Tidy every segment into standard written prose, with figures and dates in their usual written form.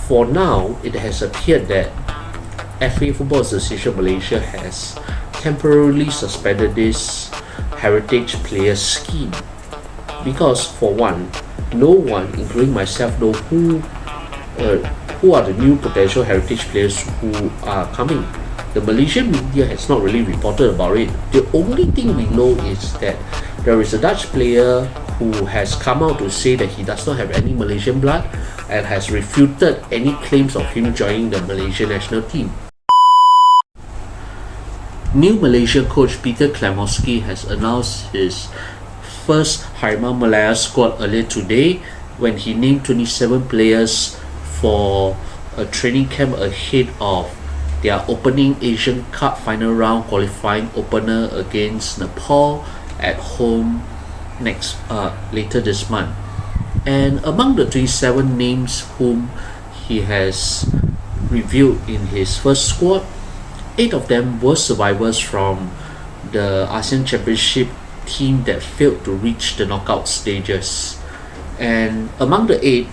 for now, it has appeared that FA Football Association Malaysia has temporarily suspended this heritage player scheme because, for one, no one, including myself, know who are the new potential heritage players who are coming. The Malaysian media has not really reported about it. The only thing we know is that there is a Dutch player who has come out to say that he does not have any Malaysian blood and has refuted any claims of him joining the Malaysian national team. New Malaysia coach Peter Klemowski has announced his first Harimau Malaya squad earlier today when he named 27 players for a training camp ahead of their opening Asian Cup final round qualifying opener against Nepal at home later this month. And among the 27 names whom he has revealed in his first squad, 8 of them were survivors from the ASEAN Championship team that failed to reach the knockout stages. And among the 8,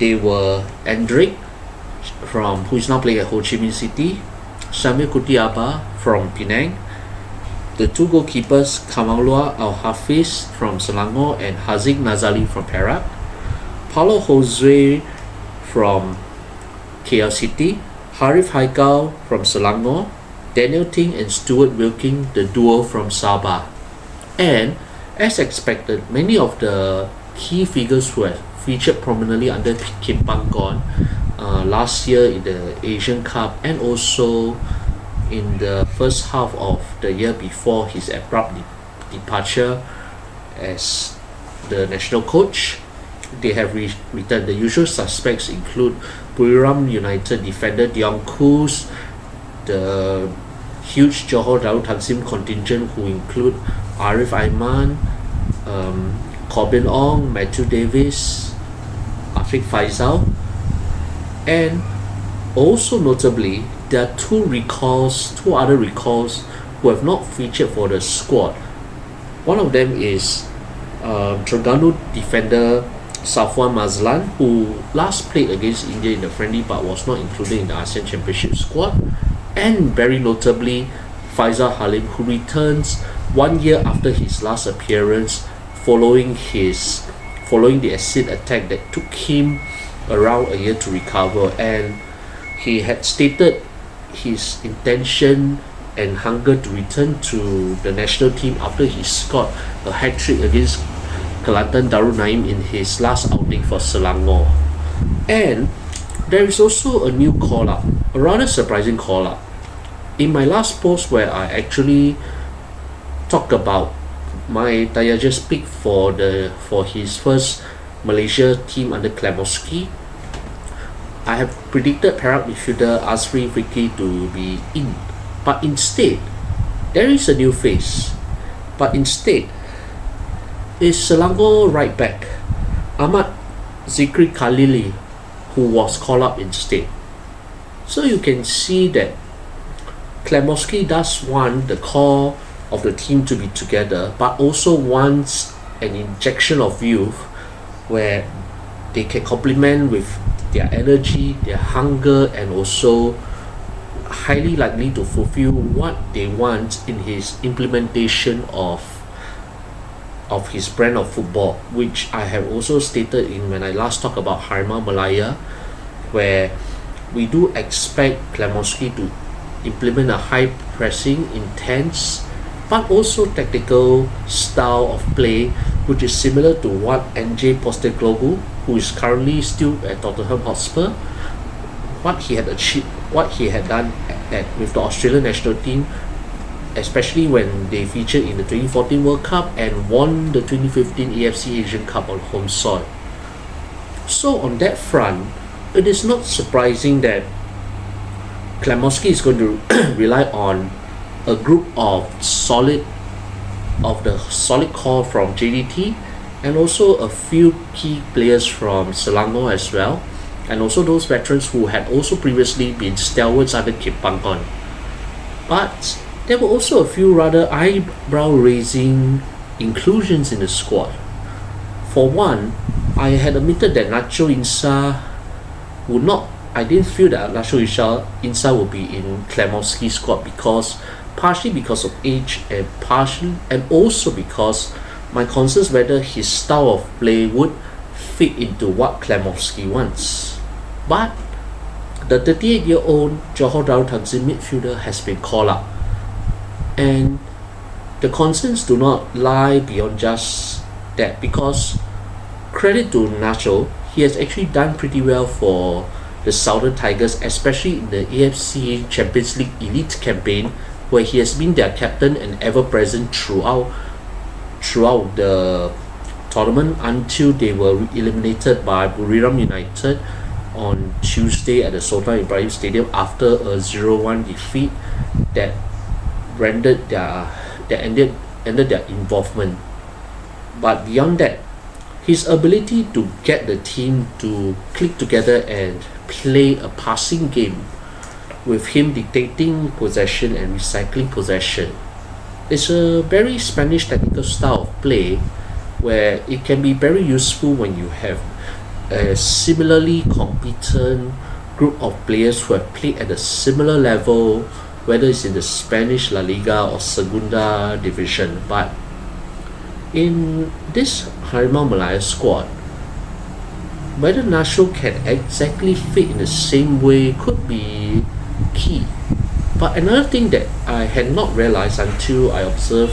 they were Andrik, who is now playing at Ho Chi Minh City, Syamil Kutiaba from Penang, the 2 goalkeepers Kamalua Al-Hafiz from Selangor and Haziq Nazali from Perak, Paulo Jose from KL City, Harif Haikal from Selangor, Daniel Ting and Stuart Wilking, the duo from Sabah. And as expected, many of the key figures who have featured prominently under Kim Panggon last year in the Asian Cup and also in the first half of the year before his abrupt departure as the national coach, they have returned. The usual suspects include Buriram United defender Dion Kus, the huge Johor Darul Takzim contingent who include Arif Aiman, Corbin Ong, Matthew Davis, Afiq Faisal, and also notably there are two other recalls who have not featured for the squad. One of them is Terengganu defender Safwan Mazlan, who last played against India in the friendly but was not included in the ASEAN Championship squad, and very notably Faisal Halim, who returns 1 year after his last appearance following the acid attack that took him around a year to recover. And he had stated his intention and hunger to return to the national team after he scored a hat-trick against Kelantan Darul Naim in his last outing for Selangor. And there is also a new call-up, a rather surprising call-up. In my last post where I actually talked about my Tayaja's pick for his first Malaysia team under Klemowski, I have predicted Perak midfielder Azri Fikri to be in. But instead, there is a new face. But instead, is Selangor right back Ahmad Zikri Khalili, who was called up instead. So you can see that Klemowski does want the core of the team to be together, but also wants an injection of youth where they can complement with their energy, their hunger, and also highly likely to fulfill what they want in his implementation of his brand of football, which I have also stated in when I last talked about Harimau Malaya, where we do expect Klemowski to implement a high pressing, intense, but also tactical style of play, which is similar to what NJ Postecoglou, who is currently still at Tottenham Hotspur, what he had achieved, what he had done with the Australian national team, especially when they featured in the 2014 World Cup and won the 2015 AFC Asian Cup on home soil. So on that front, it is not surprising that Klemowski is going to rely on a group of the solid core from JDT and also a few key players from Selangor as well, and also those veterans who had also previously been stalwarts under Kim Panggon. But there were also a few rather eyebrow-raising inclusions in the squad. For one, I had admitted that Natxo Insa would not. I didn't feel that Natxo Insa would be in Klimowski's squad because partially because of age and also because my concerns whether his style of play would fit into what Klimowski wants. But the 38-year-old Johor Darul Takzim midfielder has been called up, and the concerns do not lie beyond just that, because credit to Natxo, he has actually done pretty well for the Southern Tigers, especially in the AFC Champions League Elite campaign, where he has been their captain and ever present throughout the tournament until they were eliminated by Buriram United on Tuesday at the Sultan Ibrahim Stadium after a 0-1 defeat that ended their involvement. But beyond that, his ability to get the team to click together and play a passing game with him dictating possession and recycling possession is a very Spanish technical style of play, where it can be very useful when you have a similarly competent group of players who have played at a similar level, whether it's in the Spanish La Liga or Segunda Division. But in this Harimau Malaya squad, whether Natxo can exactly fit in the same way could be key. But another thing that I had not realized until I observed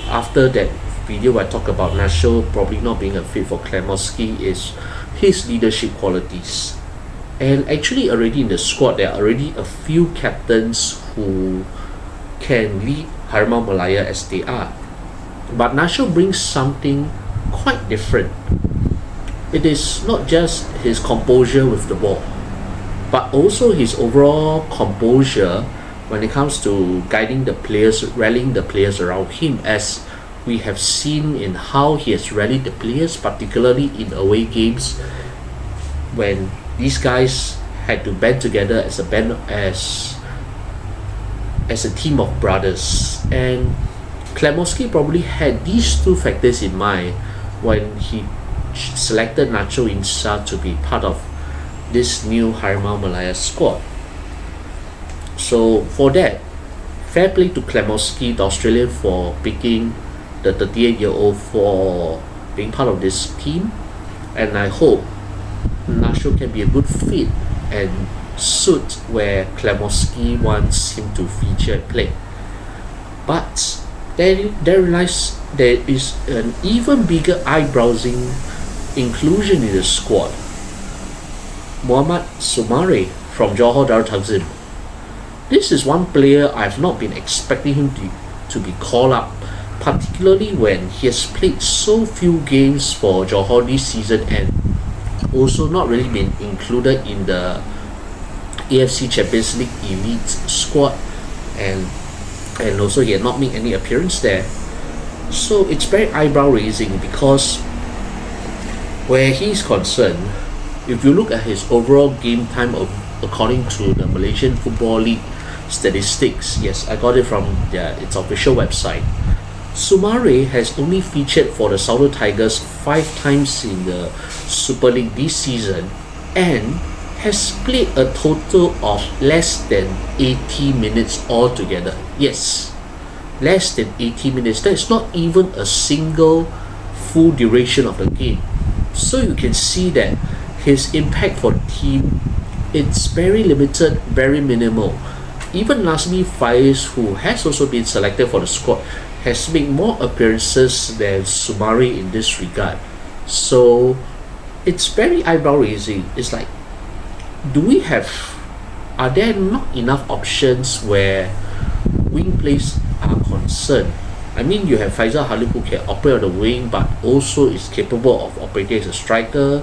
after that video I talked about Natxo probably not being a fit for Klimowski is his leadership qualities. And actually already in the squad there are already a few captains who can lead Harimau Malaya as they are. But Natxo brings something quite different. It is not just his composure with the ball, but also his overall composure when it comes to guiding the players, rallying the players around him, as we have seen in how he has rallied the players, particularly in away games when these guys had to band together as a team of brothers. And Klimowski probably had these two factors in mind when he selected Natxo Insa to be part of this new Harimau Malaya squad. So for that, fair play to Klimowski, the Australian, for picking the 38-year-old for being part of this team, and I hope Natxo can be a good fit and suit where Klimowski wants him to feature and play. But there is an even bigger eye-browsing inclusion in the squad. Muhammad Sumareh from Johor Darul Takzim. This is one player I've not been expecting him to be called up, particularly when he has played so few games for Johor this season and also not really been included in the AFC Champions League Elite squad, and also he had not made any appearance there. So it's very eyebrow raising, because where he's concerned, if you look at his overall game time according to the Malaysian Football League statistics, yes, I got it from its official website, Sumareh has only featured for the Southern Tigers 5 times in the Super League this season and has played a total of less than 80 minutes altogether. Yes, less than 80 minutes. That is not even a single full duration of the game. So you can see that his impact for the team, it's very limited, very minimal. Even Nazmi Faiz, who has also been selected for the squad, has made more appearances than Sumareh in this regard. So it's very eyebrow raising. It's like, are there not enough options where wing plays are concerned? I mean, you have Faisal Halib who can operate on the wing but also is capable of operating as a striker.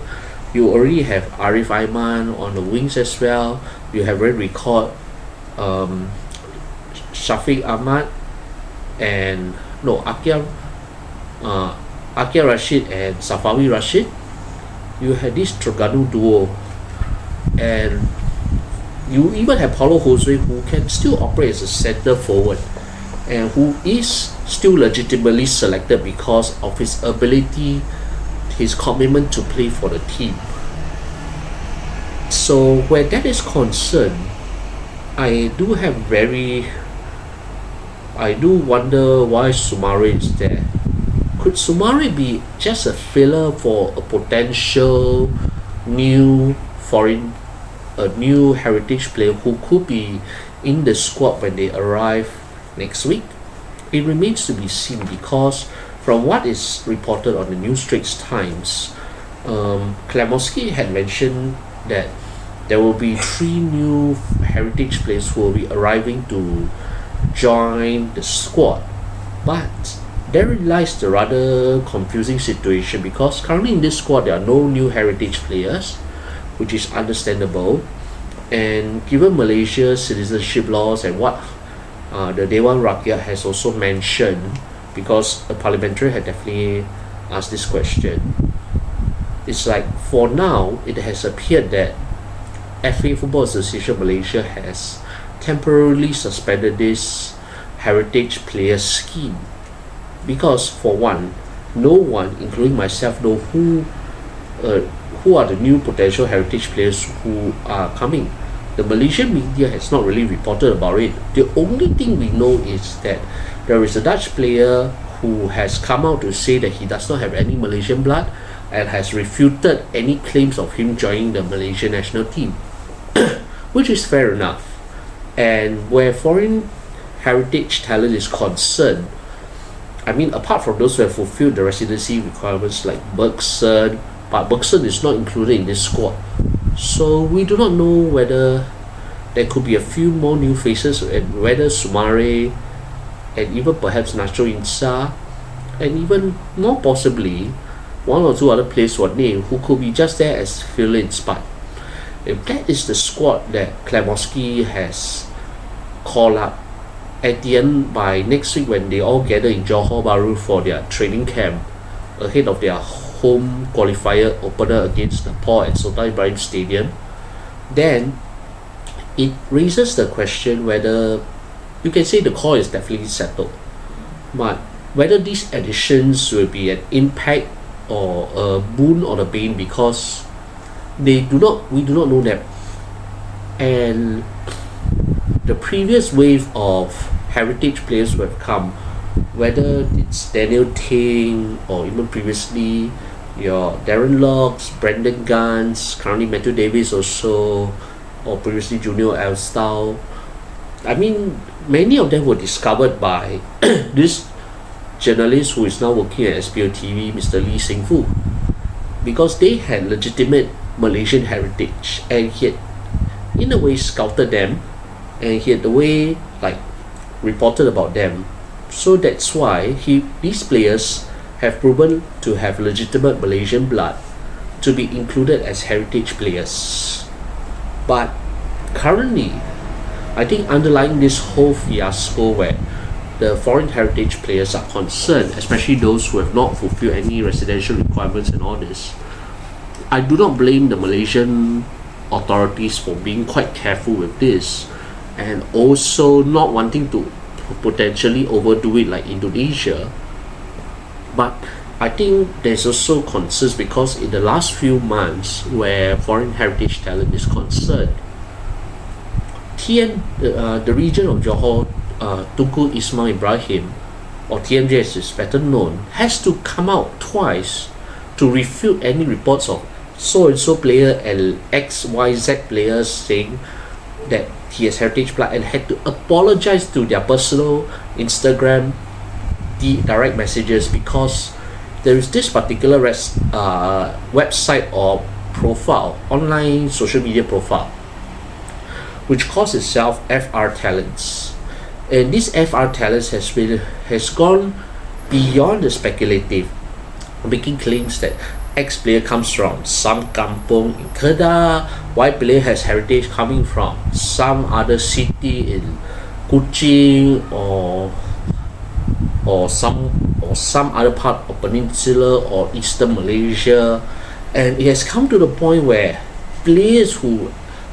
You already have Arif Aiman on the wings as well. You have already recalled Shafiq Ahmad and Akia Rashid and Safawi Rashid. You had this Terengganu duo, and you even have Paulo Jose, who can still operate as a centre forward and who is still legitimately selected because of his ability, his commitment to play for the team. So where that is concerned, I do have very I do wonder why Sumareh is there. Could Sumareh be just a filler for a potential new foreign, a new heritage player who could be in the squad when they arrive next week? It remains to be seen because from what is reported on the New Straits Times, Klemoski had mentioned that there will be 3 new heritage players who will be arriving to join the squad. But therein lies the rather confusing situation because currently in this squad there are no new heritage players, which is understandable. And given Malaysia's citizenship laws and what the Dewan Rakyat has also mentioned, because a parliamentary had definitely asked this question, it's like for now it has appeared that FA Football Association Malaysia has temporarily suspended this heritage player scheme because, for one, no one, including myself, know who are the new potential heritage players who are coming. The Malaysian media has not really reported about it. The only thing we know is that there is a Dutch player who has come out to say that he does not have any Malaysian blood and has refuted any claims of him joining the Malaysian national team, which is fair enough. And where foreign heritage talent is concerned, I mean, apart from those who have fulfilled the residency requirements like Bergson, but Bergson is not included in this squad. So we do not know whether there could be a few more new faces and whether Sumareh and even perhaps Natxo Insa and even more possibly 1 or 2 other players were named who could be just there as fill-ins. But if that is the squad that Klemoski has called up at the end by next week when they all gather in Johor Bahru for their training camp ahead of their home qualifier opener against Nepal at Sultan Ibrahim Stadium, then it raises the question whether you can say the core is definitely settled, but whether these additions will be an impact or a boon or a bane because we do not know them. And the previous wave of heritage players who have come, whether it's Daniel Ting or even previously your Darren Locks, Brendan Gans, currently Matthew Davis also, or previously Junior Elstyle, I mean, many of them were discovered by this journalist who is now working at SPO TV, Mr. Lee Seng Fu, because they had legitimate Malaysian heritage and he had in a way scouted them and he had the way like reported about them. So that's why these players have proven to have legitimate Malaysian blood to be included as heritage players. But currently, I think underlying this whole fiasco where the foreign heritage players are concerned, especially those who have not fulfilled any residential requirements and all this, I do not blame the Malaysian authorities for being quite careful with this and also not wanting to potentially overdo it like Indonesia. But I think there's also concerns because in the last few months where foreign heritage talent is concerned, the region of Johor, Tunku Ismail Ibrahim, or TMJ as is better known, has to come out twice to refute any reports of so and so player and XYZ players saying that he has heritage blood and had to apologize to their personal Instagram direct messages because there is this particular website or profile, online social media profile, which calls itself FR Talents, and this FR Talents has gone beyond the speculative, making claims that X player comes from some kampung in Kedah, Y player has heritage coming from some other city in Kuching or some other part of Peninsula or Eastern Malaysia. And it has come to the point where players who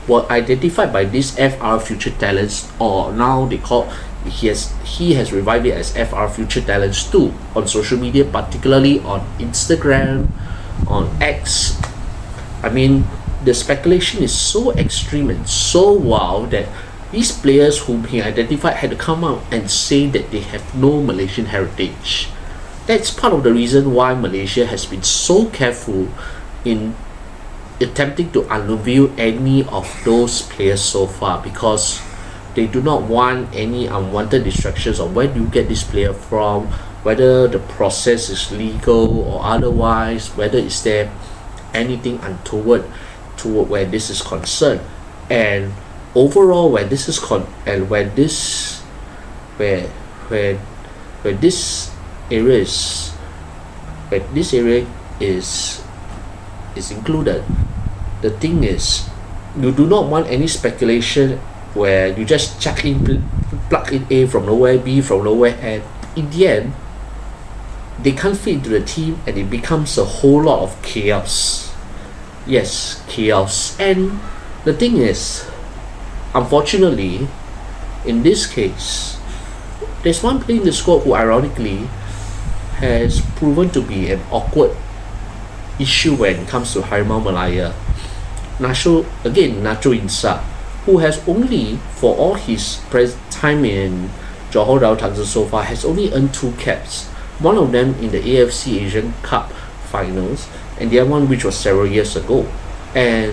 were identified by these FR Future Talents, or now they call he has revived it as FR Future Talents 2 on social media, particularly on Instagram, on X. I mean, the speculation is so extreme and so wild that these players whom he identified had to come out and say that they have no Malaysian heritage. That's part of the reason why Malaysia has been so careful in attempting to unveil any of those players so far, because they do not want any unwanted distractions on where do you get this player from, whether the process is legal or otherwise, whether is there anything untoward toward where this is concerned. And overall, when this is where this area is included, the thing is, you do not want any speculation where you just plug in A from nowhere, B from nowhere, and in the end they can't fit into the team and it becomes a whole lot of chaos. Yes, chaos. And the thing is, unfortunately, in this case, there's one player in the squad who ironically has proven to be an awkward issue when it comes to Harimau Malaya. Natxo Insa, who has only, for all his time in Johor Darul Takzil so far, has only earned 2 caps. One of them in the AFC Asian Cup finals, and the other one which was several years ago. And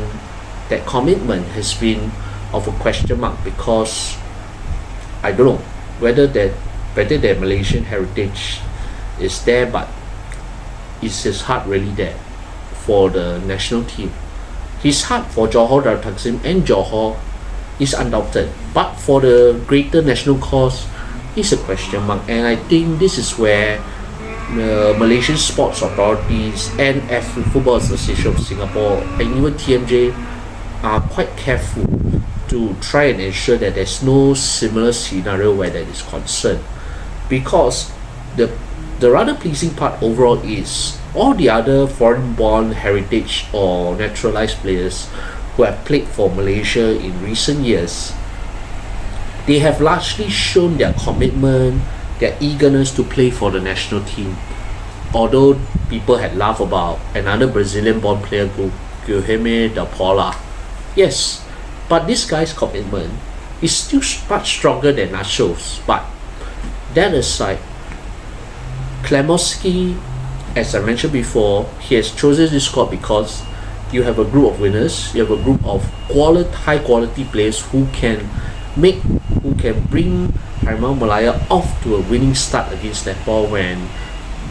that commitment has been of a question mark, because I don't know whether that Malaysian heritage is there, but is his heart really there for the national team? His heart for Johor Darul Takzim and Johor is undoubted, but for the greater national cause is a question mark. And I think this is where the Malaysian Sports Authorities and Football Association of Singapore and even TMJ are quite careful to try and ensure that there's no similar scenario where that is concerned. Because the rather pleasing part overall is all the other foreign-born heritage or naturalized players who have played for Malaysia in recent years, they have largely shown their commitment, their eagerness to play for the national team. Although people had laughed about another Brazilian-born player, Guilherme da Paula. Yes, but this guy's commitment is still much stronger than Natxo's. But that aside, Klemoski, as I mentioned before, he has chosen this squad because you have a group of winners, you have a group of high quality players who can bring Harimau Malaya off to a winning start against Nepal when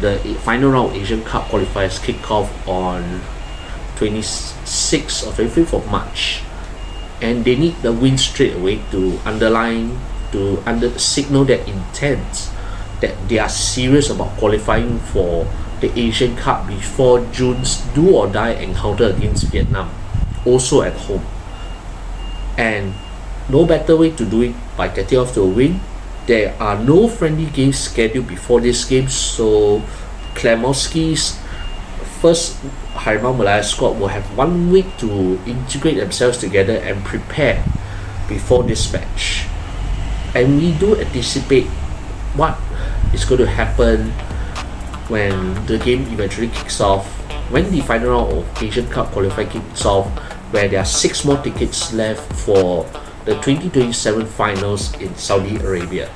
the final round of Asian Cup qualifiers kick off on 26th or 25th of March. And they need the win straight away to signal their intent that they are serious about qualifying for the Asian Cup before June's do or die encounter against Vietnam, also at home. And no better way to do it by getting off to a win. There are no friendly games scheduled before this game, so Klemoski's first Harimau Malaya squad will have 1 week to integrate themselves together and prepare before this match. And we do anticipate what is going to happen when the game eventually kicks off, when the final round of Asian Cup qualifying kicks off, where there are 6 more tickets left for the 2027 finals in Saudi Arabia.